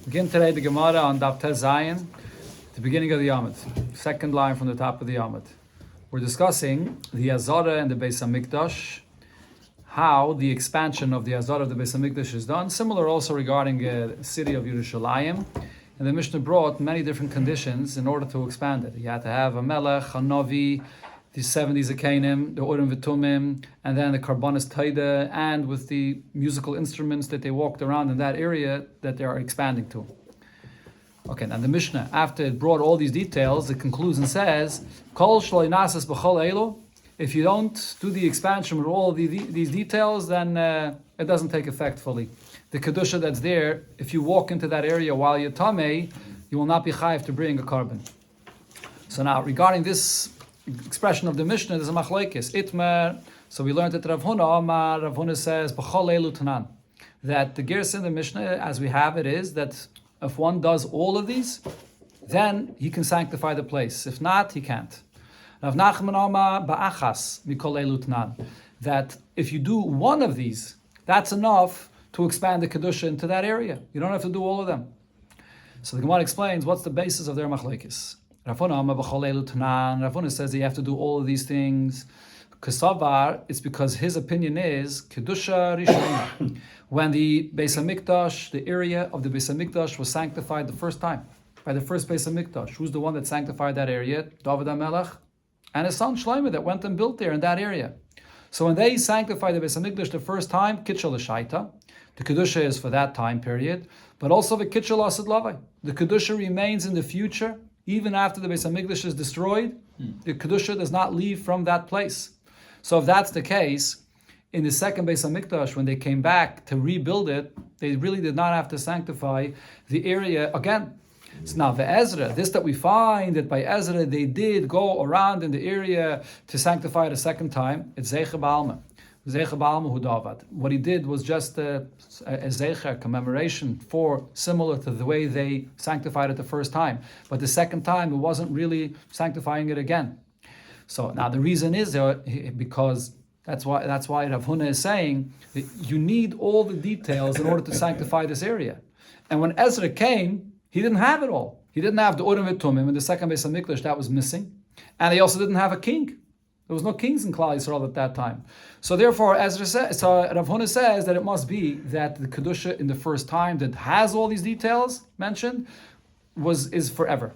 Begin today the Gemara on Daf Tez Zayin, the beginning of the Yamid, second line from the top of the Yamid. We're discussing the Azara and the Beis HaMikdash, how the expansion of the Azara of the Beis HaMikdash is done. Similar also regarding the city of Yerushalayim. And the Mishnah brought many different conditions in order to expand it. You had to have a Melech, a Navi, the 70 Zakanim, the Urim V'Tumim, and then the Karbonis Taida, and with the musical instruments that they walked around in that area that they are expanding to. Okay, now the Mishnah, after it brought all these details, it concludes and says, Kol Shloi Nasas B'chol Eilu. If you don't do the expansion with all these details, then it doesn't take effect fully. The Kedusha that's there, if you walk into that area while you're Tamei, you will not be chayiv to bring a carbon. So now, regarding this expression of the Mishnah, there's a machlekes. Itmer, so we learned that Rav Huna says, B'chol Eilu Tanan, that the Gersa in the Mishnah, as we have it, is that if one does all of these, then he can sanctify the place. If not, he can't. Rav Nachman Amar Ba'achas Mikol Eilu Tanan, that if you do one of these, that's enough to expand the Kedusha into that area. You don't have to do all of them. So the Gemara explains what's the basis of their machlekes. Rav Huna says that you have to do all of these things. Kesavar, it's because his opinion is Kedusha Rishona. When the Beis HaMikdash, the area of the Beis HaMikdash was sanctified the first time, by the first Beis HaMikdash. Who's the one that sanctified that area? David HaMelech and his son Shlomo that went and built there in that area. So when they sanctified the Beis HaMikdash the first time, Kitchel L'Shaita, the Kedusha is for that time period, but also the Kitchel Asid Lavai. The Kedusha remains in the future, even after the Beis HaMikdash is destroyed. The Kedusha does not leave from that place. So if that's the case, in the second Beis HaMikdash, when they came back to rebuild it, they really did not have to sanctify the area again. So now the Ezra, this that we find that by Ezra they did go around in the area to sanctify it a second time, it's Zeicha Ba'alma. Zeicha Ba'alma Hu Davad. What he did was just a Zeicha, commemoration for similar to the way they sanctified it the first time. But the second time it wasn't really sanctifying it again. So now the reason is because that's why Rav Huna is saying that you need all the details in order to sanctify this area. And when Ezra came, he didn't have it all. He didn't have the Urim V'Tumim in the second Beis HaMikdash, that was missing. And he also didn't have a king. There was no kings in Klal Yisrael at that time. So therefore, Rav Huna says that it must be that the Kedusha in the first time that has all these details mentioned is forever.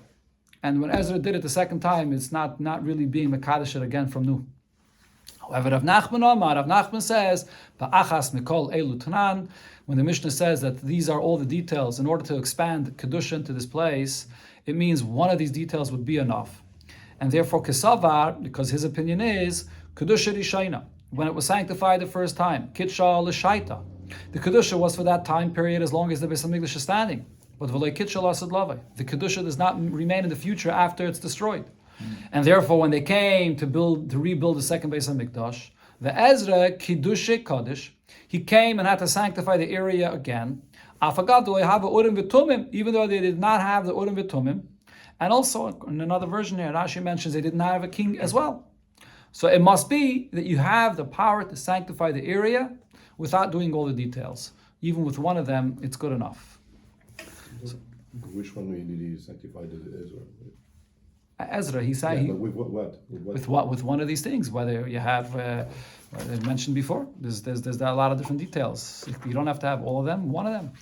And when Ezra did it the second time, it's not really being Mekadosh again from new. However, Rav Nachman says, Ba'achas Mikol Eilu Tanan, when the Mishnah says that these are all the details in order to expand Kedusha into this place, it means one of these details would be enough. And therefore, Kesavar, because his opinion is, Kedusha Rishayna, when it was sanctified the first time, Kitcha L'Shaita. The Kedusha was for that time period as long as the Beis HaMikdash is standing. But V'lei Kitcha L'Asad Lavai. The Kedusha does not remain in the future after it's destroyed. And therefore, when they came to rebuild the second Beis HaMikdash, the Ezra Kiddushei Kaddish, he came and had to sanctify the area again. Afagadu have Urim V'Tumim, even though they did not have the Urim V'Tumim. And also, in another version here, Rashi mentions they didn't have a king as well. So it must be that you have the power to sanctify the area without doing all the details. Even with one of them, it's good enough. Which one did he sanctify the Ezra? Ezra, he said, with what? With one of these things. Whether you have, as mentioned before, there's a lot of different details. You don't have to have all of them. One of them,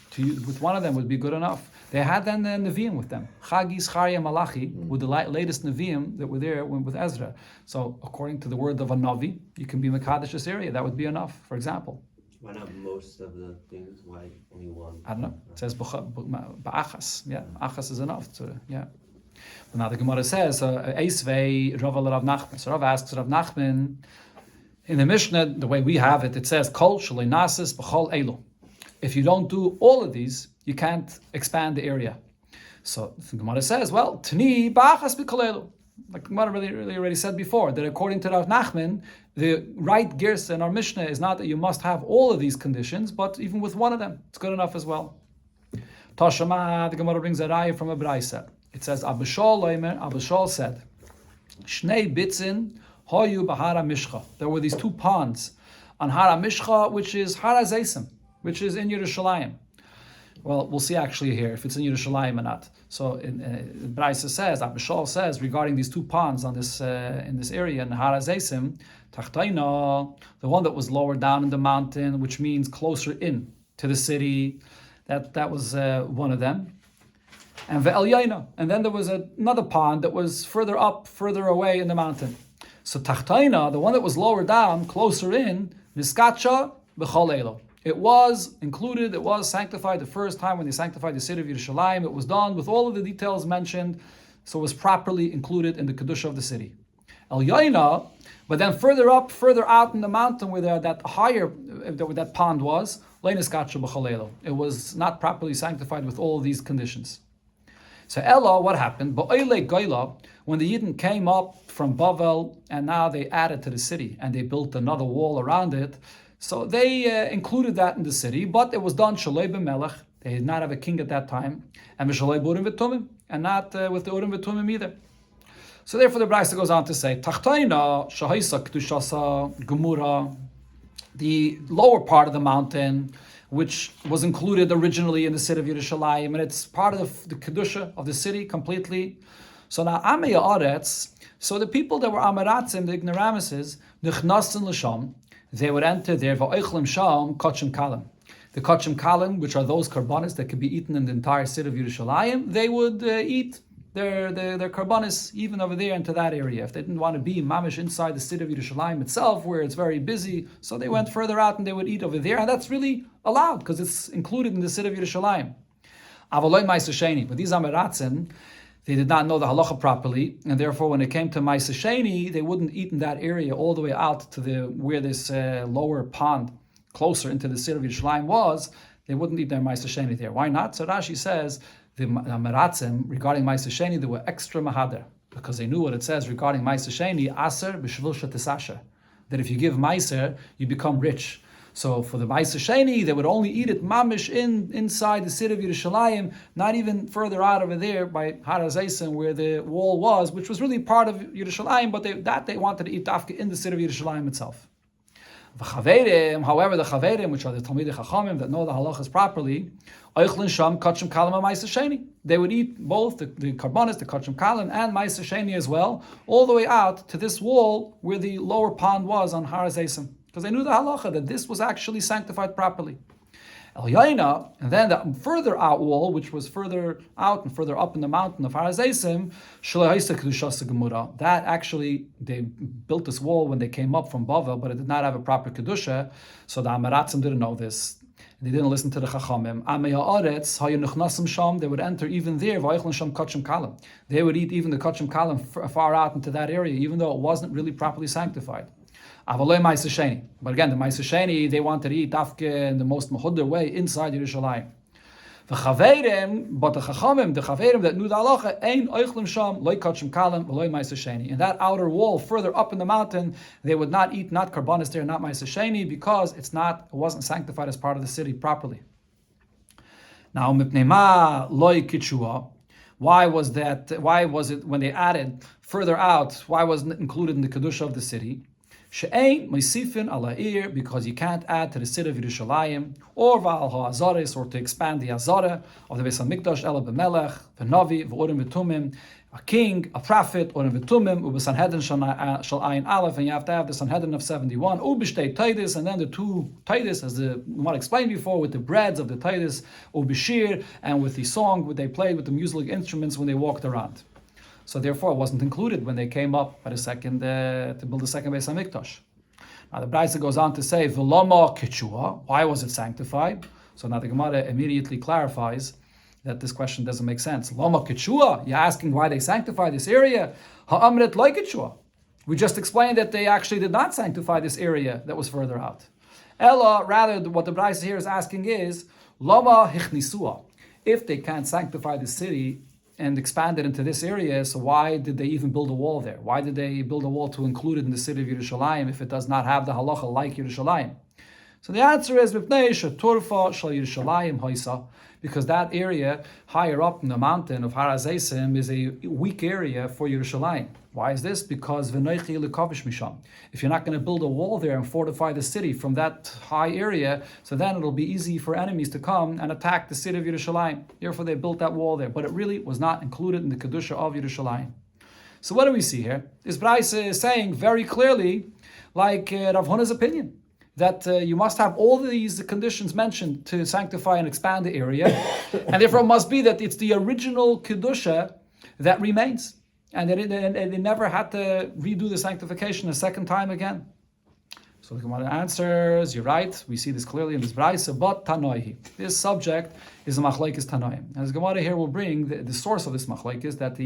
with one of them would be good enough. They had then the Nevi'im with them, Chagi, Zcharia, Malachi, with the latest Nevi'im that were there with Ezra. So according to the word of a Navi, you can be Mekadosh this area. That would be enough. For example. Why not most of the things? Why only one? I don't know. It says Ba'achas. Yeah, Achas is enough. Yeah. But now the Gemara says, Eisvei Rav Rav Nachman. So Rav asks Rav Nachman, in the Mishnah, the way we have it, it says, Kol Shalei Nasis B'chol Eilu. If you don't do all of these, you can't expand the area. So the Gemara says, well, Tani Ba'achas B'chol Eilu. Like the Gemara really already said before, that according to Rav Nachman, the right gersa in our Mishnah is not that you must have all of these conditions, but even with one of them, it's good enough as well. Tashama, the Gemara brings a raya from a Braisa. It says, Abishal said, Shnei bitzin hoyu b'hara mishcha. There were these two ponds on Hara Mishcha, which is Hara Zeisim, which is in Yerushalayim. Well, we'll see actually here if it's in Yerushalayim or not. So Braisa says, Abishal says, regarding these two ponds on this in this area in Har HaZeisim, Tachtaina, the one that was lower down in the mountain, which means closer in to the city, that was one of them. And Ve'el Yaina, and then there was another pond that was further up, further away in the mountain. So Tachtaina, the one that was lower down, closer in, Miskacha B'chol Elo. It was included, it was sanctified the first time when they sanctified the city of Yerushalayim. It was done with all of the details mentioned, so it was properly included in the Kedusha of the city. El Yaina, but then further up, further out in the mountain where that higher, where that pond was, it was not properly sanctified with all of these conditions. So Ella, what happened? When the Yidden came up from Bavel and now they added to the city and they built another wall around it, so they included that in the city, but it was done Shalei b'melech. They did not have a king at that time, and Shalei b'urim v'tumim, and not with the urim v'tumim either. So therefore, the Braisa goes on to say, Tachtaina shahaisa kedushasa gemura, the lower part of the mountain, which was included originally in the city of Yerushalayim, and it's part of the kedusha of the city completely. So now Amei Haaretz, so the people that were Amaratzim, the ignoramuses, nichnasin l'sham, they would enter there, va'oichlim sham kachim kalim. The kachim kalim, which are those karbanis that could be eaten in the entire city of Yerushalayim, they would eat their karbanis even over there into that area. If they didn't want to be mamish inside the city of Yerushalayim itself, where it's very busy, so they went further out and they would eat over there, and that's really allowed because it's included in the city of Yerushalayim. Avaloi ma'aser sheni, but these Amaratzim, they did not know the halacha properly, and therefore when it came to ma'aser sheni, they wouldn't eat in that area all the way out to where this lower pond, closer into the city of Yerushalayim was. They wouldn't eat their ma'aser sheni there. Why not? So Rashi says the Amaratzim regarding ma'aser sheni, they were extra mahader because they knew what it says regarding ma'aser sheni, aser b'shvil shetisasher, that if you give ma'aser, you become rich. So for the ma'aser sheni, they would only eat it mamish inside the city of Yerushalayim, not even further out over there by Har HaZeisim where the wall was, which was really part of Yerushalayim, but they wanted to eat dafka in the city of Yerushalayim itself. However, the Chaverim, which are the Talmidei Chachamim that know the halachas properly, oichlin sham kachim kalim and ma'aser sheni. They would eat both the karbanis, the kachim kalim, and ma'aser sheni as well, all the way out to this wall where the lower pond was on Har HaZeisim, because they knew the halacha that this was actually sanctified properly. El Yaina, and then the further out wall, which was further out and further up in the mountain of Har HaZeisim, that actually, they built this wall when they came up from Bavel, but it did not have a proper kedusha, so the Amaratzim didn't know this. They didn't listen to the Chachamim. Amei Haaretz, sham, they would enter even there, they would eat even the kachim kalim far out into that area, even though it wasn't really properly sanctified. Avaloi ma'aser sheni. But again, the ma'aser sheni, they wanted to eat dafke in the most mahudder way inside Yerushalayim. The Chaverim, but the Chaverim that knew the halacha, ein oichlim sham, loy kachim kalim, v'loy ma'aser sheni. In that outer wall, further up in the mountain, they would not eat, not karbanis there, not ma'aser sheni, because it wasn't sanctified as part of the city properly. Now, mipnei ma loy kichua. Why was it when they added further out, why wasn't it included in the kedusha of the city? She'ein meisifin ala'ir, because you can't add to the city of Yerushalayim, or v'al ha'azaris, or to expand the azara of the Beis HaMikdash, ela b'melech, v'navi, v'urim v'tumim, a king, a prophet, urim v'tumim, u'b'sanhedrin shal ayin aleph, and you have to have the Sanhedrin of 71, u'b'shtei taidis, and then the two taidis, as the Gemara explained before, with the breads of the taidis, u'b'shir, and with the song that they played with the musical instruments when they walked around. So therefore, it wasn't included when they came up by the second to build the second Beis Hamikdash. Now the Braisa goes on to say, "V'lama kichua." Why was it sanctified? So now the Gemara immediately clarifies that this question doesn't make sense. Lama kichua. You're asking why they sanctified this area. Ha'amret loy kichua. We just explained that they actually did not sanctify this area that was further out. Ella, rather, what the Braisa here is asking is, Lama hichnisua. If they can't sanctify the city and expand it into this area, so why did they even build a wall there? Why did they build a wall to include it in the city of Yerushalayim if it does not have the halacha like Yerushalayim? So the answer is because that area higher up in the mountain of Har HaZeisim is a weak area for Yerushalayim. Why is this? Because if you're not going to build a wall there and fortify the city from that high area, so then it'll be easy for enemies to come and attack the city of Yerushalayim. Therefore they built that wall there, but it really was not included in the Kedusha of Yerushalayim. So what do we see here? This Braisa is saying very clearly, like Rav Huna's opinion, that you must have all these conditions mentioned to sanctify and expand the area, and therefore it must be that it's the original Kedusha that remains, and they never had to redo the sanctification a second time again. So the Gemara answers, you're right, we see this clearly in this Braisa, but Tanoihi. This subject is a Machlekes Tanoim. And the Gemara here will bring the source of this Machlekes that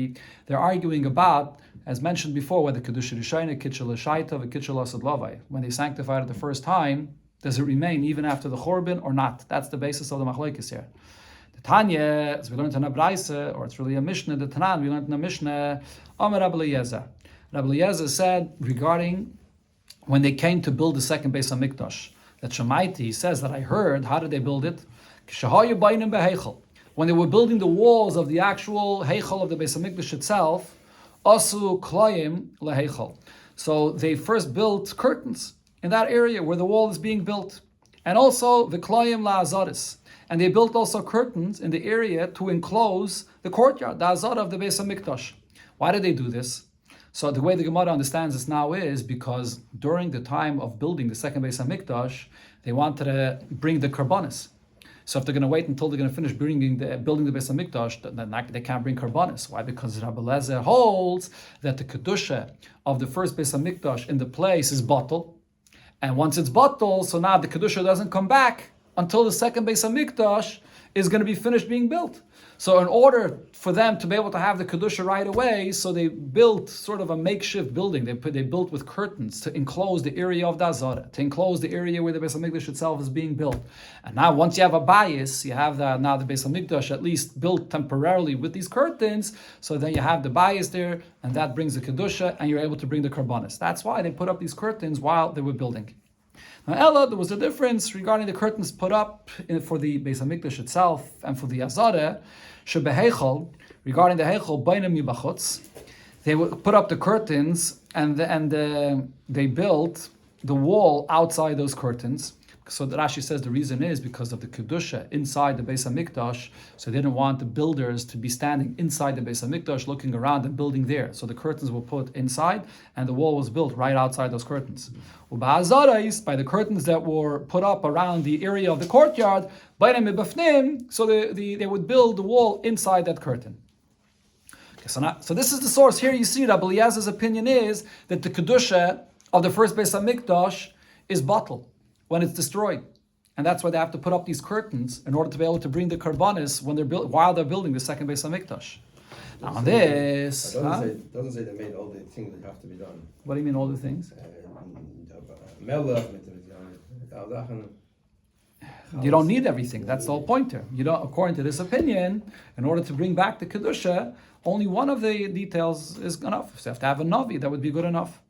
they're arguing about, as mentioned before, whether Kedusha Rishayna, Kitchel Shaita, Kitchel Asad Lavai. When they sanctified it the first time, does it remain even after the Chorban or not? That's the basis of the Machlekes here. The Tanya, as we learned in a Braisa, or it's really a Mishnah, the Tanan, we learned in a Mishnah, Amar Rabbi Eliezer. Rabbi Eliezer said regarding when they came to build the second Beis HaMikdash, that Shemaiti, he says that I heard, how did they build it? When they were building the walls of the actual Heichal of the Beis HaMikdash itself, Asu Kloyim LeHeichal. So they first built curtains in that area where the wall is being built. And also V'Kloyim LaAzaris. And they built also curtains in the area to enclose the courtyard, the Azara of the Beis HaMikdash. Why did they do this? So the way the Gemara understands this now is because during the time of building the second Beis HaMikdash, they wanted to bring the Karbanis. So if they're going to wait until they're going to finish building the Beis HaMikdash, then they can't bring Karbanis. Why? Because Rabbi Eliezer holds that the Kedusha of the first Beis HaMikdash in the place is bottled. And once it's bottled, so now the Kedusha doesn't come back until the second Beis HaMikdash is going to be finished being built. So in order for them to be able to have the Kedusha right away, so they built sort of a makeshift building. They built with curtains to enclose the area of the Azara, to enclose the area where the Beis HaMikdash itself is being built. And now once you have a bias, you have now the Beis HaMikdash at least built temporarily with these curtains, so then you have the bias there, and that brings the Kedusha, and you're able to bring the Karbanis. That's why they put up these curtains while they were building. Now, Ella, there was a difference regarding the curtains put up for the Beis HaMikdash itself and for the Azara. Shebeheichel, regarding the Heichel, Bainim Yibachutz, they would put up the curtains and they built the wall outside those curtains. So the Rashi says the reason is because of the Kedusha inside the Beis HaMikdash, so they didn't want the builders to be standing inside the Beis HaMikdash looking around and building there. So the curtains were put inside and the wall was built right outside those curtains. By the curtains that were put up around the area of the courtyard, so they would build the wall inside that curtain. Okay, so this is the source. Here you see Rabbi Eliezer's opinion is that the Kedusha of the first Beis HaMikdash is bottled when it's destroyed, and that's why they have to put up these curtains in order to be able to bring the karbanis while they're building the second Beis HaMikdash. Now on this, it doesn't say they made all the things that have to be done. What do you mean all the things? You don't need everything. That's the whole point here. You don't, according to this opinion, in order to bring back the kedusha, only one of the details is enough. So you have to have a navi, that would be good enough.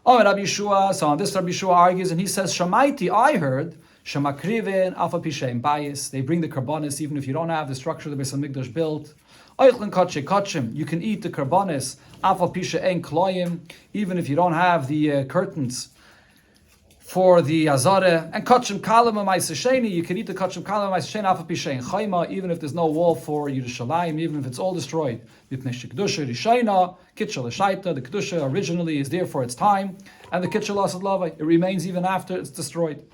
Oh, Rabbi Yeshua, so on this Rabbi Yeshua argues, and he says, Shamaiti, I heard, Shamakrivin, Alpha Pishem, bias. They bring the karbonis even if you don't have the structure of the Beis HaMikdash built. Oichlin Kotche Kotchim, you can eat the karbonis, Alpha Pisha En Kloyim, even if you don't have the curtains for the Azara, and Kotchim Kalam Maisasheni, you can eat the Kotchim Kalam Maisasheni, Alpha Pisha En Chayma, even if there's no wall for Yerushalayim, even if it's all destroyed. Mipnei Kedusha Rishayna, Kitchel Shaita, the Kedusha originally is there for its time, and the Kitchel Asad Lavai, it remains even after it's destroyed.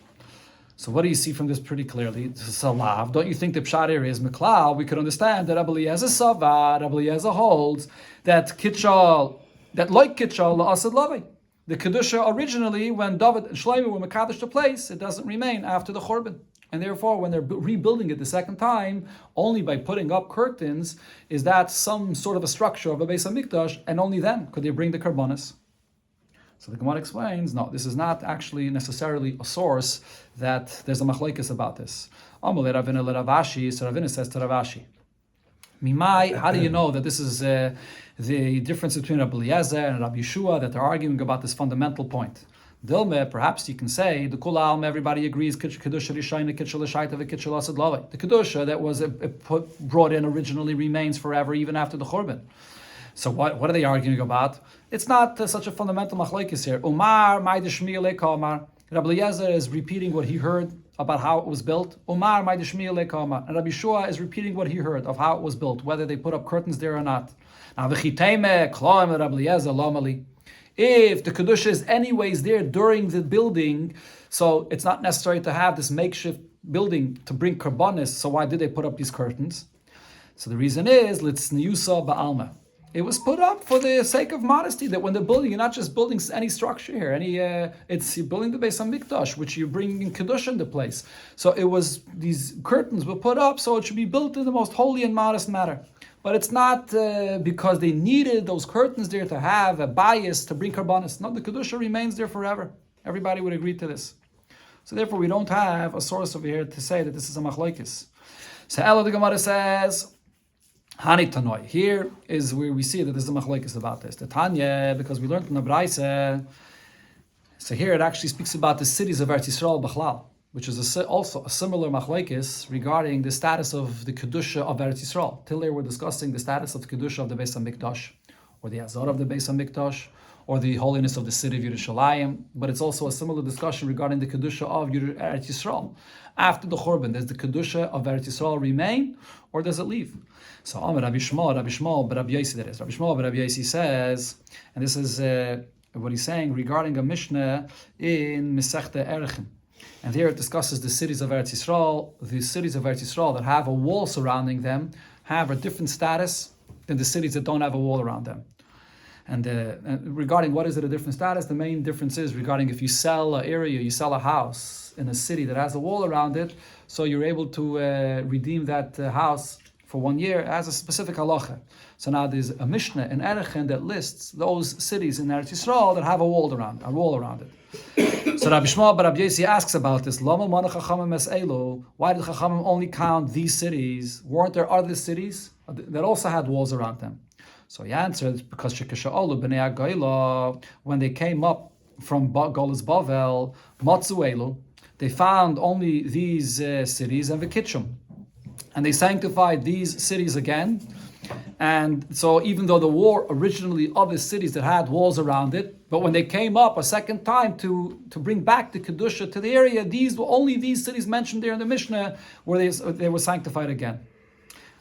So what do you see from this pretty clearly? This is Salav. Don't you think the Pshat here is Meklal? We could understand that Rabbi Eliezer Savad, Rabbi Eliezer holds that Kitchel, that like Kitchel Asad Lavai. The Kedusha originally, when David and Shlomo were Mekadosh the place, it doesn't remain after the Chorban. And therefore, when they're rebuilding it the second time, only by putting up curtains is that some sort of a structure of a Beis HaMikdash, and only then could they bring the Karbonis. So the Gemara explains, no, this is not actually necessarily a source that there's a machlekes about this. Amalei Ravina Ravashi, so Ravina says to Ravashi, Mimai, how do you know that this is the difference between Rabbi Eliezer and Rabbi Yeshua, that they're arguing about this fundamental point? Dilme, perhaps you can say the kulam. Everybody agrees kedusha rishayna, kitchel l'shaita, v'kitchel asad lavei. The kedusha that was brought in originally remains forever, even after the churban. So what are they arguing about? It's not such a fundamental machlokes here. Umar ma'idishmi lekamar. Rabbi Eliezer is repeating what he heard about how it was built. Umar ma'idishmi lekamar. And Rabbi Shua is repeating what he heard of how it was built, whether they put up curtains there or not. Now v'chiteme kloim Rabbi Eliezer lomali. If the kedusha is anyways there during the building, so it's not necessary to have this makeshift building to bring karbanis. So why did they put up these curtains? So the reason is litzniusa ba'alma. It was put up for the sake of modesty. That when they're building, you're not just building any structure here. You're building the Beis HaMikdash, which you're bringing kedusha into place. So it was these curtains were put up, so it should be built in the most holy and modest manner. But it's not because they needed those curtains there to have a bias to bring karbanis. No, the kedusha remains there forever. Everybody would agree to this. So therefore, we don't have a source over here to say that this is a machlokes. So Ella the Gemara says, Hani Tanoi. Here is where we see that there's a machlokes about this. The Tanya, because we learned in the Braise. So here it actually speaks about the cities of Eretz Yisrael B'chlal, which is also a similar machlokes regarding the status of the kedusha of Eretz Yisrael. Till there we're discussing the status of the kedusha of the Beis HaMikdash, or the azor of the Beis HaMikdash, or the holiness of the city of Yerushalayim. But it's also a similar discussion regarding the kedusha of Eretz Yisrael. After the Churban, does the kedusha of Eretz Yisrael remain, or does it leave? So Amar Rabbi Shmuel, but Rabbi Yosi, that is. Rabbi Shmuel, but Rabbi Yosi says, and this is what he's saying regarding a Mishnah in Masechta Erechim. And there it discusses the cities of Eretz Yisrael. The cities of Eretz Yisrael that have a wall surrounding them have a different status than the cities that don't have a wall around them. And regarding what is it a different status, the main difference is regarding if you sell an area, you sell a house in a city that has a wall around it, so you're able to redeem that house for 1 year as a specific halacha. So now there's a Mishnah in Erechem that lists those cities in Eretz Yisrael that have a wall around it. So Rabbi Shmuel but Rabbi Yosi asks about this. Why did Chachamim only count these cities? Weren't there other cities that also had walls around them? So he answered, because Shekesha'olu b'nei HaGoyla, when they came up from Golas Bavel, Matzu Elu, they found only these cities and V'kitchum. And they sanctified these cities again. And so even though the war originally of the cities that had walls around it, but when they came up a second time to bring back the Kedusha to the area, only these cities mentioned there in the Mishnah where they were sanctified again.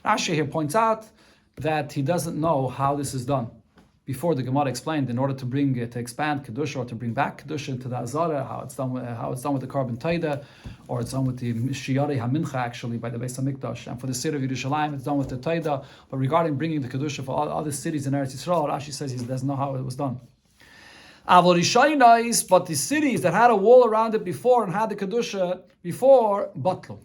Rashi here points out that he doesn't know how this is done. Before the Gemara explained, in order to expand Kedusha or to bring back Kedusha into the Azara, how it's done with the carbon taida, or it's done with the Shiyari HaMincha actually by the Beis HaMikdash, and for the city of Yerushalayim it's done with the taida. But regarding bringing the Kedusha for all other cities in Eretz Yisrael, Rashi says he doesn't know how it was done. But the cities that had a wall around it before and had the Kedusha before, Batlu.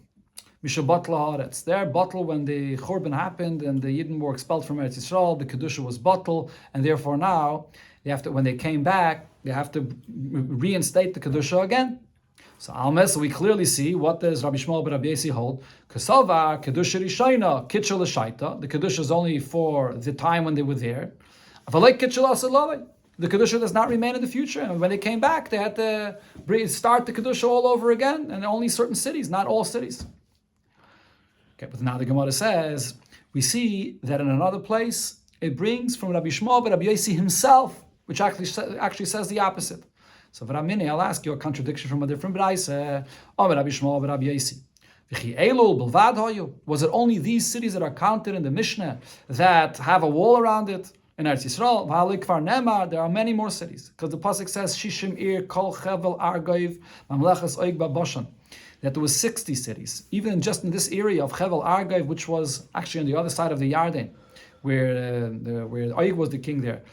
Their battle when the Churban happened and the Yidden were expelled from Eretz Yisrael, the Kedusha was battle, and therefore now when they came back, they have to reinstate the Kedusha again. So Almes, we clearly see what does Rabbi Shmuel ben Rabbi Yosi hold. Kasava Kedusha Rishayna Kitchel L'Shaita. The Kedusha is only for the time when they were there. Avalek Kitchel Asalavai. The Kedusha does not remain in the future. And when they came back, they had to start the Kedusha all over again, and only certain cities, not all cities. Okay, but now the Gemara says, we see that in another place, it brings from Rabbi Shmuel but Rabbi Yosi himself, which actually says the opposite. So V'ramini, I'll ask you a contradiction from a different Braise. Rabbi Shmuel but Rabbi Yosi. Was it only these cities that are counted in the Mishnah that have a wall around it? In Eretz Yisrael, there are many more cities. Because the Pasuk says, Shishim Ir Kol Chevel Argoiv Mamlechas Oig Baboshan. That there was 60 cities, even just in this area of Chevel Argoiv, which was actually on the other side of the Yarden, where Oig was the king there.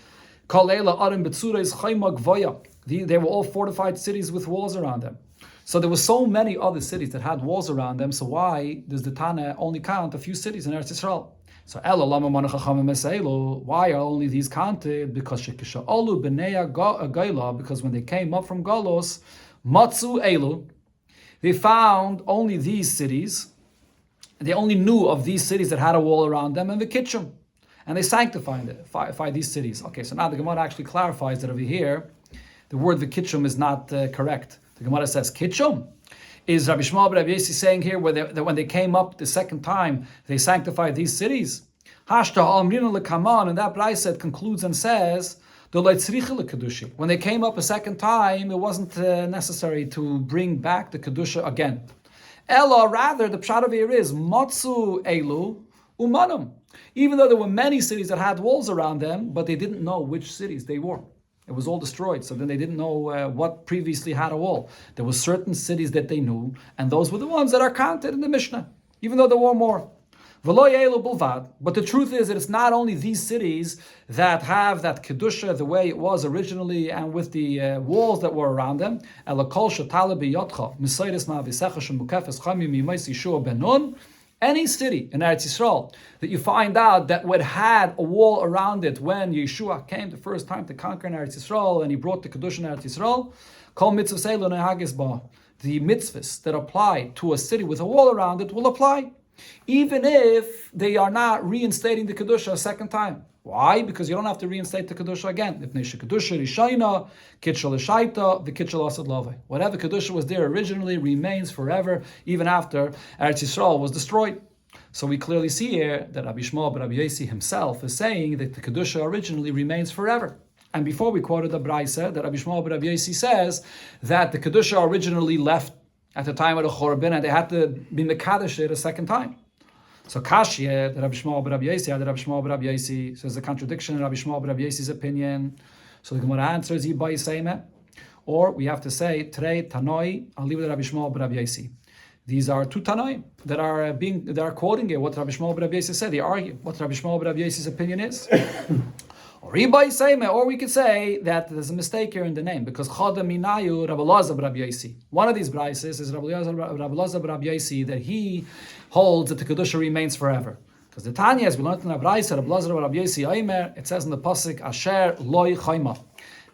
They were all fortified cities with walls around them. So there were so many other cities that had walls around them, so why does the Tana only count a few cities in Eretz Yisrael? So why are only these counted? Because when they came up from Golos, Matzu Elu, they found only these cities. They only knew of these cities that had a wall around them and the kitchen, and they sanctified these cities. Okay, so now the Gemara actually clarifies that over here, The word v'kitchum is not correct. The Gemara says kitchum. Is Rabbi Shmuel ben Rabbi Yossi saying here that when they came up the second time, they sanctified these cities? Hashta ha'amrina lekaman, and that Brayset concludes and says, when they came up a second time, it wasn't necessary to bring back the Kedusha again. Ella, rather, the pshat of here is, Matzu elu umanum. Even though there were many cities that had walls around them, but they didn't know which cities they were. It was all destroyed, so then they didn't know what previously had a wall. There were certain cities that they knew, and those were the ones that are counted in the Mishnah, even though there were more. But the truth is that it's not only these cities that have that Kedusha the way it was originally and with the walls that were around them. Any city in Eretz Yisrael that you find out that had a wall around it when Yeshua came the first time to conquer in Eretz Yisrael and he brought the Kedusha in Eretz Yisrael, the mitzvahs that apply to a city with a wall around it will apply, even if they are not reinstating the Kedusha a second time. Why? Because you don't have to reinstate the Kedusha again. Whatever Kedusha was there originally remains forever, even after Eretz Yisrael was destroyed. So we clearly see here that Rabbi Shmuel ben Rabbi Yossi himself is saying that the Kedusha originally remains forever. And before we quoted the Braisa that Rabbi Shmuel ben Rabbi Yossi says that the Kedusha originally left at the time of the Chorban, and they had to be Mekadesh it a second time. So Kashya, the Rabbi Shmuel ben Rabbi Yossi, the Rabbi Shmuel ben Rabbi Yossi, so there's a contradiction in Rabbi Shmuel ben Rabbi Yossi's opinion. So the Gemara answers, Yibai Seime, or we have to say, Trei Tanoi, I'll leave it to Rabbi Shmuel ben Rabbi Yossi. These are two Tanoi that are quoting here what Rabbi Shmuel ben Rabbi Yossi said. They argue what Rabbi Shmuel ben Rabbi Yossi's opinion is. Or we could say that there's a mistake here in the name, because Chada Minayu Rabbi Elazar Rabbi Yossi. One of these brises is Rabbi Elazar Rabbi Yossi, that he holds that the Kedusha remains forever. Because the Tanya, as we learned in the brisa, Rabbi Elazar Rabbi Yossi Aimer, it says in the pasuk Asher Loi Chayma,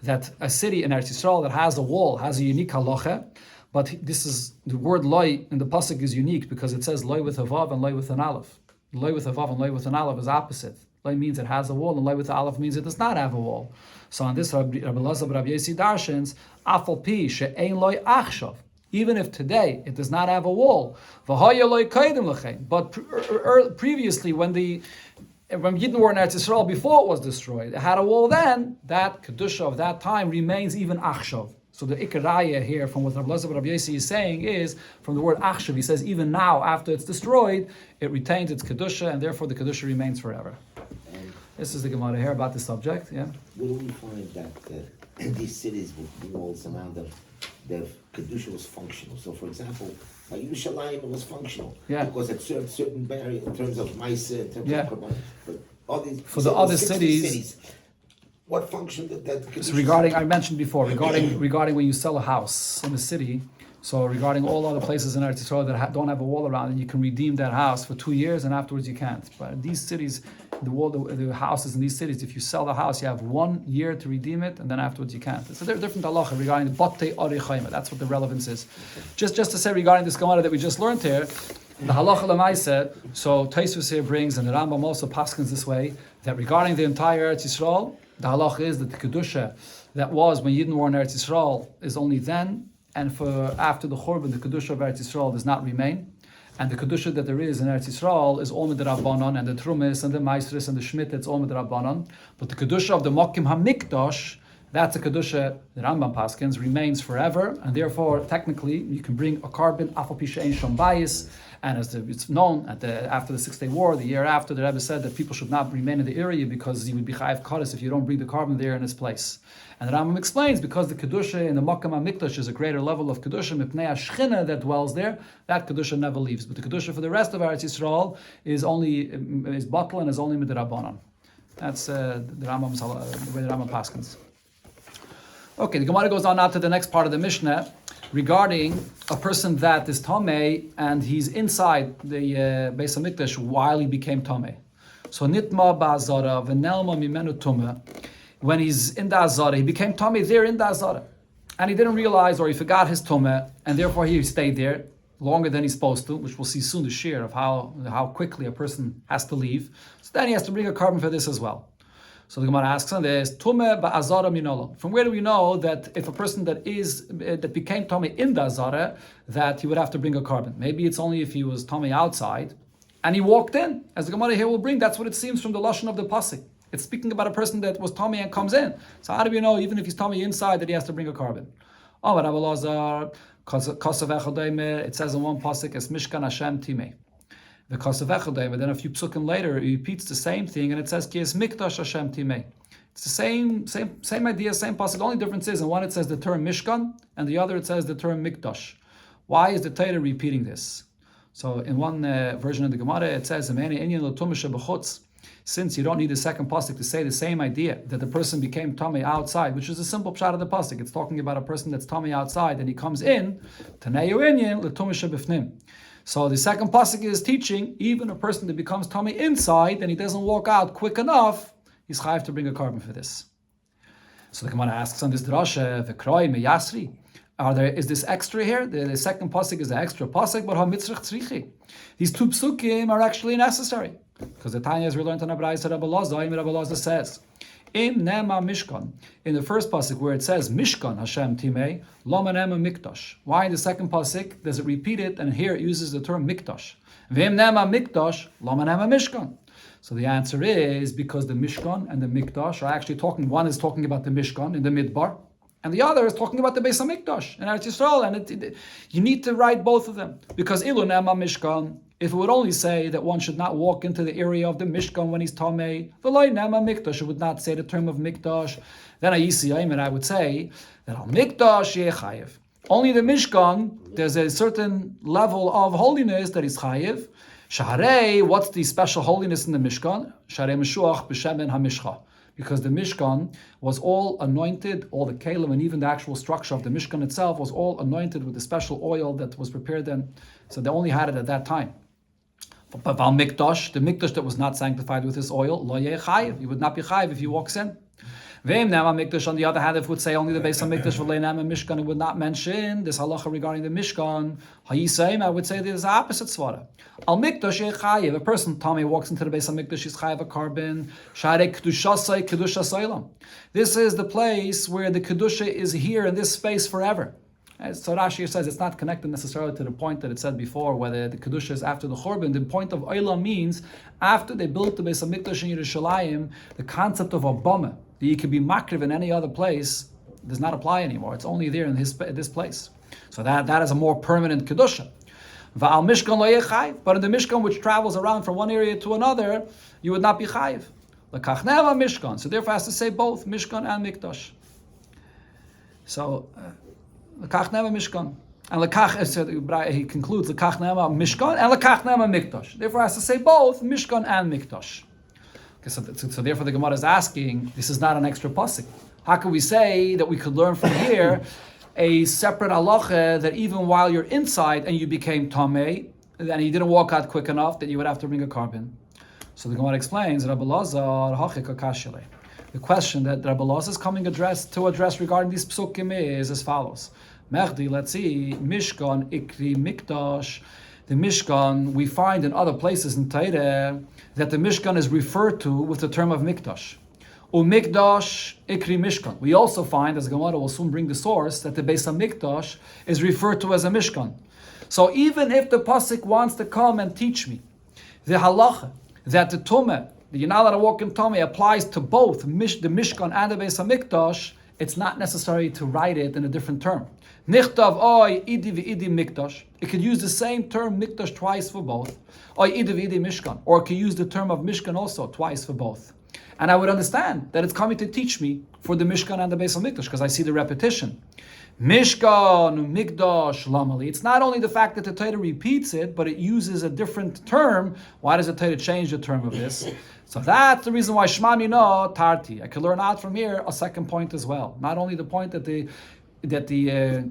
that a city in Eretz Yisrael that has a wall has a unique halacha. But this is the word Loi in the pasuk is unique because it says Loi with a vav and Loi with an aleph. Loi with a vav and Loi with an aleph is opposite. Loi means it has a wall, and Loi with the aleph means it does not have a wall. So on this, Rabbi Elazar Rabbi Yossi darshans, Afal Pi she'ein Loi achshav. Even if today it does not have a wall, but previously when Yidden were in Eretz Yisrael before it was destroyed, it had a wall then. That kedusha of that time remains even achshav. So the ikaraya here from what Rabbi Elazar Rabbi Yossi is saying is from the word achshav. He says even now after it's destroyed, it retains its kedusha and therefore the kedusha remains forever. This is the Gemara here about the subject. Yeah. Where do we find that these cities with walls around them, the kedusha was functional? So, for example, by Yerushalayim it was functional because it served certain barrier in terms of Maisa, in terms of Korban. But all these for the other cities, what function did that kedusha? So regarding, I mentioned before, regarding when you sell a house in the city. So regarding all other places in Eretz Yisrael that don't have a wall around it, you can redeem that house for 2 years and afterwards you can't. But these cities, the houses in these cities, if you sell the house, you have 1 year to redeem it and then afterwards you can't. So there are different halacha regarding the Batei Arei Chayma. That's what the relevance is. Just to say regarding this Gemara that we just learned here, the halacha l'maaseh, so Tosfos here brings, and the Rambam also paskins this way, that regarding the entire Eretz Yisrael, the halacha is that the Kedusha that was when Yidden were in Eretz Yisrael is only then, and for after the Churban, the Kedusha of Eretz Yisrael does not remain. And the Kedusha that there is in Eretz Yisrael is all Midrabanan, and the Trumis and the Maestris and the Shmit, it's all Midrabanan. But the Kedusha of the Mokim HaMikdash, that's a Kedusha, the Rambam Paskins, remains forever, and therefore, technically, you can bring a carbon, Afal Pi She'ein Shom Bayis, and as it's known, after the 6 Day War, the year after, the Rebbe said that people should not remain in the area because you would be Chayav Kadosh if you don't bring the carbon there in its place. And the Rambam explains, because the Kedusha in the Mokim HaMikdash is a greater level of Kedusha, Mipnei HaShechina that dwells there, that Kedusha never leaves. But the Kedusha for the rest of Eretz Yisrael is bottled and is only Midrabanan. That's the Rambam's, the way the Rambam paskins. Okay, the Gemara goes on now to the next part of the Mishnah regarding a person that is Tameh and he's inside the Beis HaMikdash while he became Tameh. So Nitma Ba'azara V'nelma Mimenu Tumah. When he's in the Azara, he became Tameh there in the Azara. And he didn't realize or he forgot his Tumah and therefore he stayed there longer than he's supposed to, which we'll see soon the share of how quickly a person has to leave. So then he has to bring a carbon for this as well. So the Gemara asks on this, Tume ba'azara minolo. From where do we know that if a person that became Tomei in the Azara, that he would have to bring a carbon? Maybe it's only if he was Tomei outside, and he walked in. As the Gemara here will bring, that's what it seems from the lashon of the pasuk. It's speaking about a person that was Tomei and comes in. So how do we know, even if he's Tomei inside, that he has to bring a carbon? Oh, but Rabbi Lazar, it says in one pasuk, es Mishkan Hashem Timei. The Kasavechaday, but then a few psukim later, he repeats the same thing, and it says, Ki es Mikdash Hashem Timei. It's the same idea, same pasuk. The only difference is, in one it says the term Mishkan, and the other it says the term Mikdash. Why is the Torah repeating this? So in one version of the Gemara, it says, since you don't need the second pasuk to say the same idea, that the person became Tomei outside, which is a simple pshat of the pasuk. It's talking about a person that's Tomei outside, and he comes in, Tanei Inyan, L'tumisha B'fnim. So the second pasuk is teaching, even a person that becomes Tomei inside and he doesn't walk out quick enough, he's chayav to bring a carbon for this. So the Gemara asks on this drasha, v'kroi meyasri. Is this extra here? The second pasuk is the extra pasuk, but ha-mitzrach tzrichi. These two psukim are actually necessary. Because the Tanya is learned on Rabbi Lazar says, Im nema mishkan. In the first pasuk where it says Mishkan Hashem Timei, Lama nema mikdash. Why in the second pasuk does it repeat it and here it uses the term mikdash? Vim nema mikdash, Lama nema mishkan. So the answer is because the Mishkan and the mikdash are actually talking. One is talking about the Mishkan in the Midbar, and the other is talking about the Beis HaMikdash in Eretz Yisrael. And you need to write both of them because ilu nema mishkan. If it would only say that one should not walk into the area of the Mishkan when he's Tomei, v'lo nema mikdash, it would not say the term of mikdash, then I would say that al mikdash yeh chayev. Only the Mishkan, there's a certain level of holiness that is chayev. Shaharei, what's the special holiness in the Mishkan? Shaharei meshuach b'shemen hamishcha. Because the Mishkan was all anointed, all the kelim and even the actual structure of the Mishkan itself was all anointed with the special oil that was prepared then. So they only had it at that time. But Val Mikdash, the Mikdash that was not sanctified with this oil, lo yeh chayiv, you would not be chayiv if he walks in. Ve'im nema Mikdash, on the other hand, if it would say only the Beis HaMikdash, v'lei nema Mishkan, it would not mention this halacha regarding the Mishkan. Hayisayim, I would say there's the opposite svara. Al Mikdash yeh chayiv, a person, Tomei, walks into the Beis HaMikdash, he's chayiv a carbon. Sharei kedushasai kedushas olam. This is the place where the kedusha is here in this space forever. So Rashi says it's not connected necessarily to the point that it said before, whether the Kedusha is after the Chorban. The point of Olam means, after they built the Beis HaMikdash in Yerushalayim, the concept of a bama, that you could be makriv in any other place, does not apply anymore. It's only there in this place. So that is a more permanent Kedusha. Va'al Mishkan lo yeh chayiv. But in the Mishkan, which travels around from one area to another, you would not be chayiv. L'kach neva Mishkan. So therefore it has to say both Mishkan and Mikdash. So... Lekach nema Mishkan. And Lekach, he concludes, Lekach nema Mishkan and Lekach nema Mikdash. Therefore, it has to say both Mishkan and Mikdash. Okay, so therefore, the Gemara is asking, this is not an extra pasuk. How can we say that we could learn from here a separate halacha that even while you're inside and you became Tomei, and you didn't walk out quick enough, that you would have to bring a carbon? So the Gemara explains, Rabbi Lazar, hachik akashele. The question that Rabbi Lazar is coming to address regarding these psukim is as follows. Mechdi, let's see, Mishkan, Ikri, Mikdash. The Mishkan, we find in other places in Torah that the Mishkan is referred to with the term of Mikdash. Mikdash, Ikri, Mishkan. We also find, as Gemara will soon bring the source, that the Beis HaMikdash is referred to as a Mishkan. So even if the pasuk wants to come and teach me the halacha that the Tumah, that you're not allowed to walk in Tomei, applies to both the Mishkan and the Beis HaMikdash, it's not necessary to write it in a different term. Nichtav oy idi v'idi mikdash. It could use the same term mikdash twice for both. Oy idi v'idi mishkan. Or it could use the term of mishkan also twice for both. And I would understand that it's coming to teach me for the Mishkan and the Beis HaMikdash because I see the repetition. Mishkan, Mikdash, Lamali. It's not only the fact that the Torah repeats it, but it uses a different term. Why does the Torah change the term of this? So that's the reason why Shema Mino Tarti. I can learn out from here a second point as well. Not only the point that the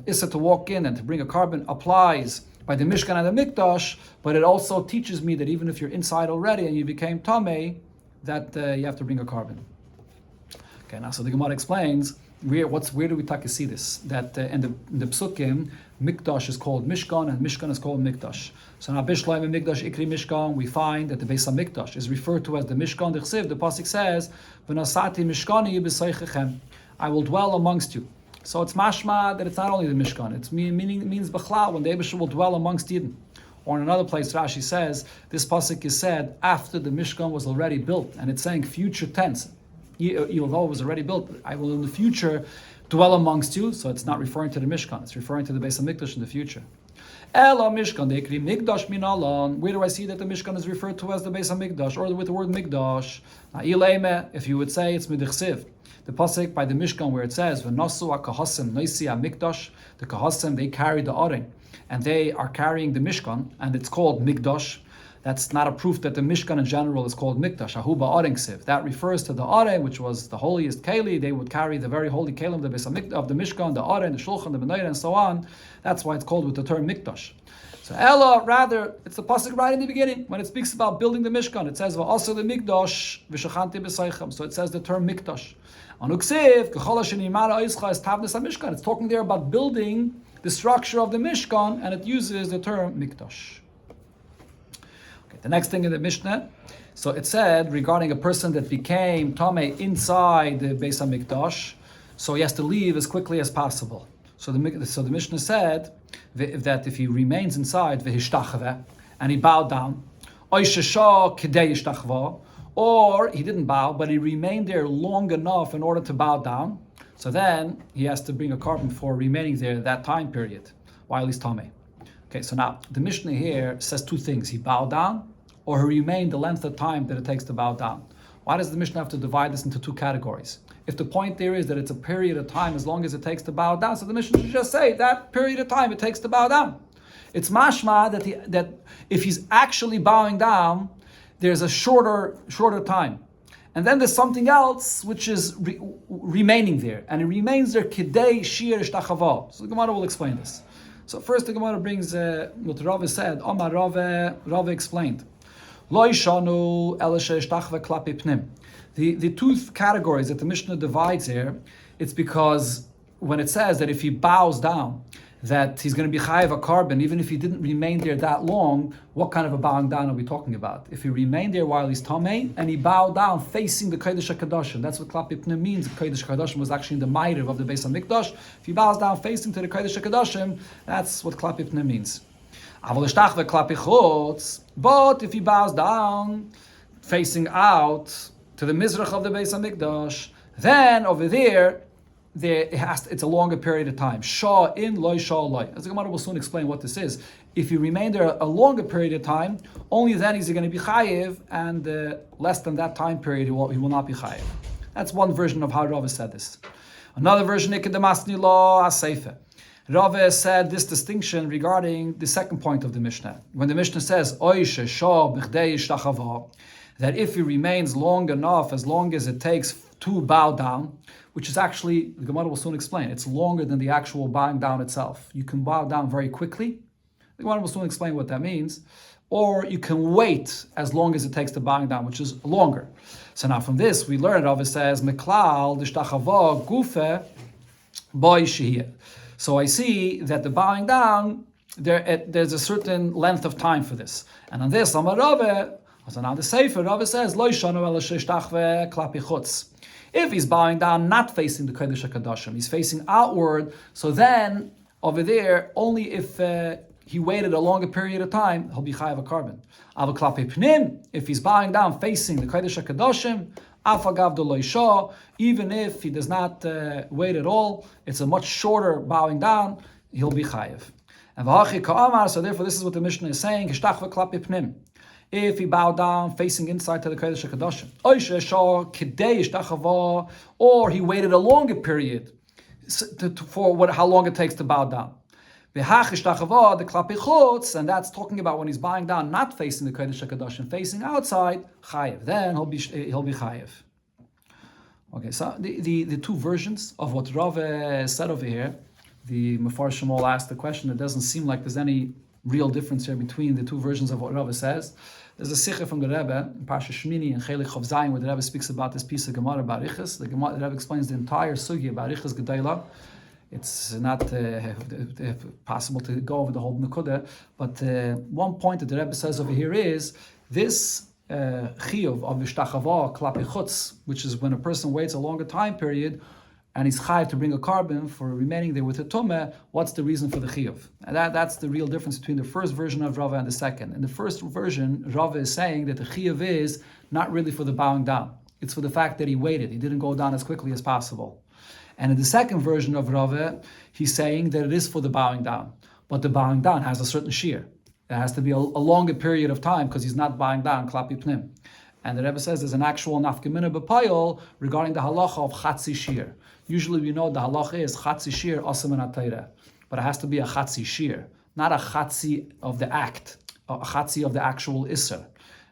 Issa to walk in and to bring a carbon applies by the Mishkan and the Mikdash, but it also teaches me that even if you're inside already and you became Tomei, that you have to bring a carbon. Okay, now so the Gemara explains Where do we see this? That in the Psukim, Mikdash is called Mishkan and Mishkan is called Mikdash. So now Bishloim and Mikdash Ikri Mishkan, we find that the Beis HaMikdash is referred to as the Mishkan. The Chsiv, the pasuk says, "V'nasati Mishkani b'seichechem," I will dwell amongst you. So it's mashma that it's not only the Mishkan. It means B'chlal, when the Eibusher will dwell amongst Yidden. Or in another place, Rashi says this pasuk is said after the Mishkan was already built, and it's saying future tense. Even though it was already built, I will in the future dwell amongst you. So it's not referring to the Mishkan; it's referring to the Beis HaMikdash in the future. Ela Mishkan deikri Mikdash min alon. Where do I see that the Mishkan is referred to as the Beis HaMikdash, or with the word Mikdash? If you would say it's midichsiv, the pasuk by the Mishkan where it says v'nasu akahasim noisi Mikdash, the kahasim they carry the aring, and they are carrying the Mishkan, and it's called Mikdash. That's not a proof that the Mishkan in general is called Mikdash. Ahuba Aring Siv. That refers to the Aring, which was the holiest Keli. They would carry the very holy Kelim of the Mishkan, the Aring, the Shulchan, the Benayah, and so on. That's why it's called with the term Mikdash. So Ella, rather, it's the pasuk right in the beginning when it speaks about building the Mishkan. It says also the Mikdash v'shachanti b'seichem. So it says the term Mikdash. Anuksiv k'chol shenimara oischa is tavnis Mishkan. It's talking there about building the structure of the Mishkan, and it uses the term Mikdash. The next thing in the Mishnah, so it said regarding a person that became Tameh inside the Beis HaMikdash, so he has to leave as quickly as possible. So the Mishnah said that if he remains inside, v'hishtachve, and he bowed down, or he didn't bow, but he remained there long enough in order to bow down, so then he has to bring a carbon for remaining there that time period while he's Tameh. Okay, so now the Mishnah here says two things: he bowed down, or he remained the length of time that it takes to bow down. Why does the Mishnah have to divide this into two categories? If the point there is that it's a period of time as long as it takes to bow down, so the Mishnah should just say that period of time it takes to bow down. It's mashma that if he's actually bowing down, there's a shorter time. And then there's something else which is remaining there, and it remains there kidei shir ishtachava. So the Gemara will explain this. So first the Gemara brings what Rava said. Omar Rava explained. Lo ishanu ela sheishtachve klapi pnim. The two categories that the Mishnah divides here, it's because when it says that if he bows down, that he's going to be chayiv a carbon, even if he didn't remain there that long, what kind of a bowing down are we talking about? If he remained there while he's tamei, and he bowed down facing the Kodesh HaKadoshim, that's what Klapi Pnim means. The Kodesh HaKadoshim was actually in the ma'ariv of the Beis HaMikdash. If he bows down facing to the Kodesh HaKadoshim, that's what Klapi Pnim means. But if he bows down facing out to the Mizrach of the Beis HaMikdash, then over there, it's a longer period of time. Shah in, loy, shah, loy. As the Gemara will soon explain what this is. If you remain there a longer period of time, only then is he going to be chayiv, and less than that time period, he will not be chayiv. That's one version of how Rava said this. Another version, Ikedemasni law aseife. Rava said this distinction regarding the second point of the Mishnah. When the Mishnah says, Oishe shah b'chdei ishtachava, that if he remains long enough, as long as it takes to bow down, which is actually, the Gemara will soon explain, it's longer than the actual bowing down itself. You can bow down very quickly. The Gemara will soon explain what that means. Or you can wait as long as it takes to bowing down, which is longer. So now from this, we learn, Rava says, Meklal, d'shtachava, gufe, boy shehiyah. So I see that the bowing down, there's a certain length of time for this. And on this, Amar Rava, so now the Sefer, Rava says, Lo yishanu ela sheishtachve klapi chutz. If he's bowing down, not facing the Kodesh HaKadoshim, he's facing outward, so then, over there, only if he waited a longer period of time, he'll be chayav a carbon. Ava klapi pnim, if he's bowing down facing the Kodesh HaKadoshim, afagav do lo yishah, even if he does not wait at all, it's a much shorter bowing down, he'll be chayav. And v'hachi ka'amar, so therefore this is what the Mishnah is saying, hishtachve klapi pnim. If he bowed down facing inside to the Kodesh HaKadoshim, or he waited a longer period for how long it takes to bow down. The klapi chutz, and that's talking about when he's bowing down, not facing the Kodesh HaKadoshim, facing outside, chayev. Then he'll be chayev. Okay, so the two versions of what Rav said over here, the Mefarshim all asked the question. It doesn't seem like there's any real difference here between the two versions of what Rava says. There's a sikha from the Rebbe in Parsha Shmini and Chelik Chav Zayin where the Rebbe speaks about this piece of Gemara Barichas. The Rebbe explains the entire sugya Barichas Gedayla. It's not possible to go over the whole Nekuda, but one point that the Rebbe says over here is this chiyuv of Vishtachava Klapi Chutz, which is when a person waits a longer time period and he's chayav to bring a carbon for remaining there with a tumah. What's the reason for the chiyuv? And that's the real difference between the first version of Rava and the second. In the first version, Rava is saying that the chiyuv is not really for the bowing down. It's for the fact that he waited. He didn't go down as quickly as possible. And in the second version of Rava, he's saying that it is for the bowing down. But the bowing down has a certain shear. It has to be a longer period of time because he's not bowing down, klapi pnim. And the Rebbe says there's an actual nafkamina b'payol regarding the halacha of chatzi shear. Usually we know the halacha is chatzi shear asam and atayra, but it has to be a chatzi shear, not a chatzi of the act, a chatzi of the actual isser.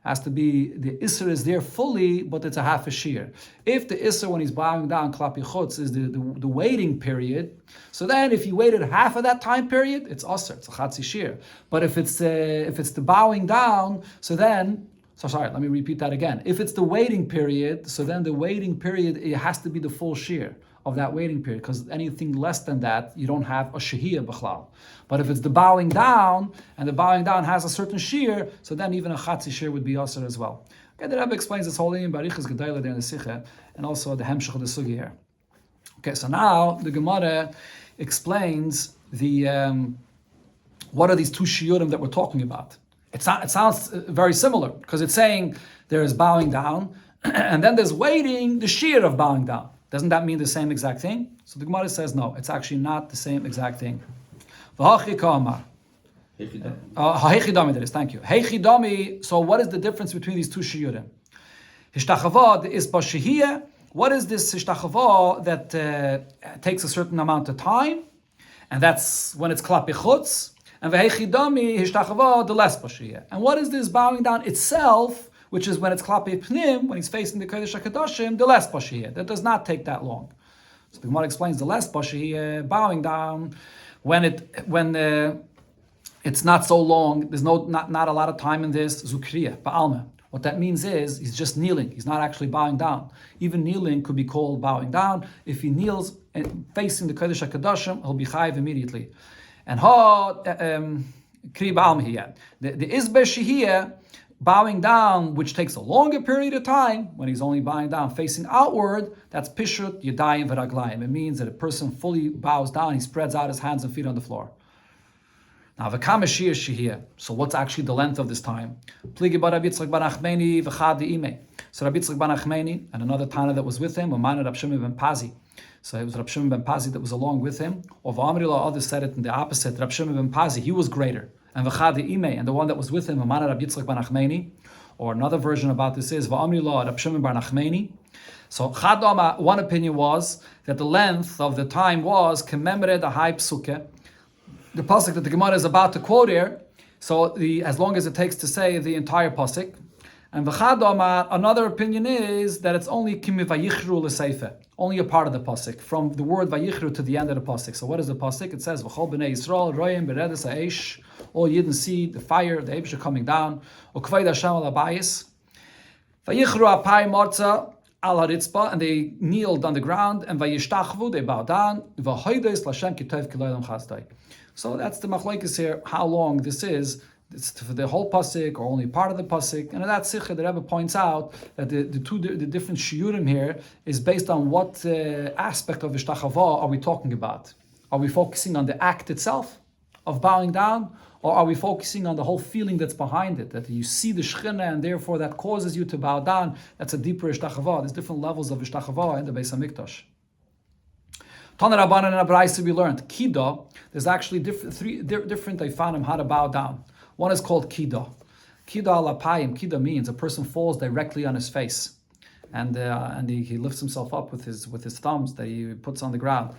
Has to be, the isser is there fully, but it's a half a shear. If the isser, when he's bowing down, klapi chutz, is the waiting period, so then if he waited half of that time period, it's usser, it's a chatzi shear. But if it's the bowing down, sorry, let me repeat that again. If it's the waiting period, so then the waiting period, it has to be the full shear of that waiting period, because anything less than that, you don't have a shehiyah b'chlal. But if it's the bowing down, and the bowing down has a certain shear, so then even a chatzi shear would be asr as well. Okay, the Rebbe explains this whole thing in Barichas Gedayla there in the Sikha, and also the Hemshech of the Sugi here. Okay, so now the Gemara explains what are these two shiurim that we're talking about. It sounds very similar, because it's saying there is bowing down, and then there's waiting, the shear of bowing down. Doesn't that mean the same exact thing? So the Gemara says no, it's actually not the same exact thing. Hechidami, that is, thank you. Hechidami, so what is the difference between these two shiurim? Hishtachava is bashihiyah. What is this hishtachava that takes a certain amount of time? And that's when it's klapi chutz. And v'hechidami hishtachava, the less bashihiyah. And what is this bowing down itself, which is when it's klapi pnim, when he's facing the Kodesh HaKadoshim, the less bashiyah. That does not take that long. So the Gemara explains the less bashiyah, bowing down, when it's not so long, there's not a lot of time in this, zukriya, ba'alma. What that means is, he's just kneeling, he's not actually bowing down. Even kneeling could be called bowing down. If he kneels and facing the Kodesh HaKadoshim, he'll be chayiv immediately. And kri ba'alma here. The izbeh shehiyah, bowing down, which takes a longer period of time, when he's only bowing down facing outward, that's pishut yadayim v'raglayim. It means that a person fully bows down, he spreads out his hands and feet on the floor. Now, v'kama shir shehiyah. So what's actually the length of this time? Pligi bar Rabbi Yitzchak bar Nachmeni v'chad imei. So Rabbi Yitzchak bar Nachmeni and another Tana that was with him, Uman Rab Shimon ben Pazi. So it was Rab Shimon ben Pazi that was along with him. Or v'amrila, others said it in the opposite. Rab Shimon ben Pazi, he was greater. And v'chad imei, and the one that was with him, Uman Rab Yitzchak bar Nachmeni. Or another version about this is v'amrila Rab Shimon bar Nachmeni. So Chadama, one opinion was that the length of the time was commemorated a high psuke. The pasuk that the Gemara is about to quote here, so as long as it takes to say the entire pasuk. And v'chadama, another opinion is that it's only kimi vayichru l'seife, only a part of the pasuk, from the word vayichru to the end of the pasuk. So what is the pasuk? It says v'chol b'nei Yisrael royim beredes ha'esh, all Yidden see the fire, the Eibush coming down. Ukvayda Hashem al abayis, vayichru apay morza al haritzpa, and they kneeled on the ground, and vayishtachvu, they bowed down. V'hoides l'Hashem kitov kiloylam chazdai. So that's the machlokes here, how long this is. It's for the whole pasuk or only part of the pasuk. And in that sikha, the Rebbe points out that the different shiurim here is based on what aspect of Ishtachava are we talking about? Are we focusing on the act itself of bowing down, or are we focusing on the whole feeling that's behind it, that you see the Shechina and therefore that causes you to bow down? That's a deeper Ishtachava. There's different levels of Ishtachava in the Beis HaMikdash. Tana Rabbanan and Abraisa we learned Kida. There's actually three different Ifanim how to bow down. One is called Kida. Kida alapayim. Kida means a person falls directly on his face, and he lifts himself up with his thumbs that he puts on the ground.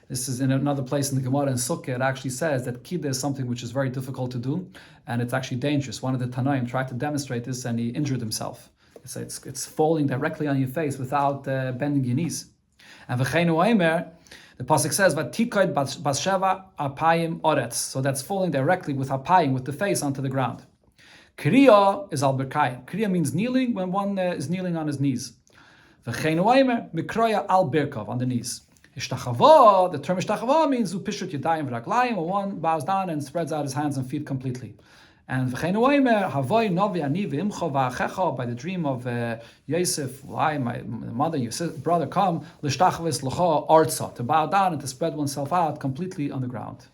This is in another place in the Gemara in Sukkah. It actually says that Kida is something which is very difficult to do, and it's actually dangerous. One of the Tanaim tried to demonstrate this, and he injured himself. It's falling directly on your face without bending your knees. And v'cheinu oimer, the pasuk says, "Vatikoid bassheva apayim oretz." So that's falling directly with apayim, with the face, onto the ground. Kriya is al berkayim. Kriya means kneeling when one is kneeling on his knees. V'cheinu oimer mikroya al birkov, on the knees. Ishtachava, the term ishtachava means upishut yadayim v'raglayim, when one bows down and spreads out his hands and feet completely. And v'cheinu oimer havoi novi ani v'imcho v'achecha, by the dream of Yosef, why my mother, your brother, come l'shtachvis l'cha arza, to bow down and to spread oneself out completely on the ground.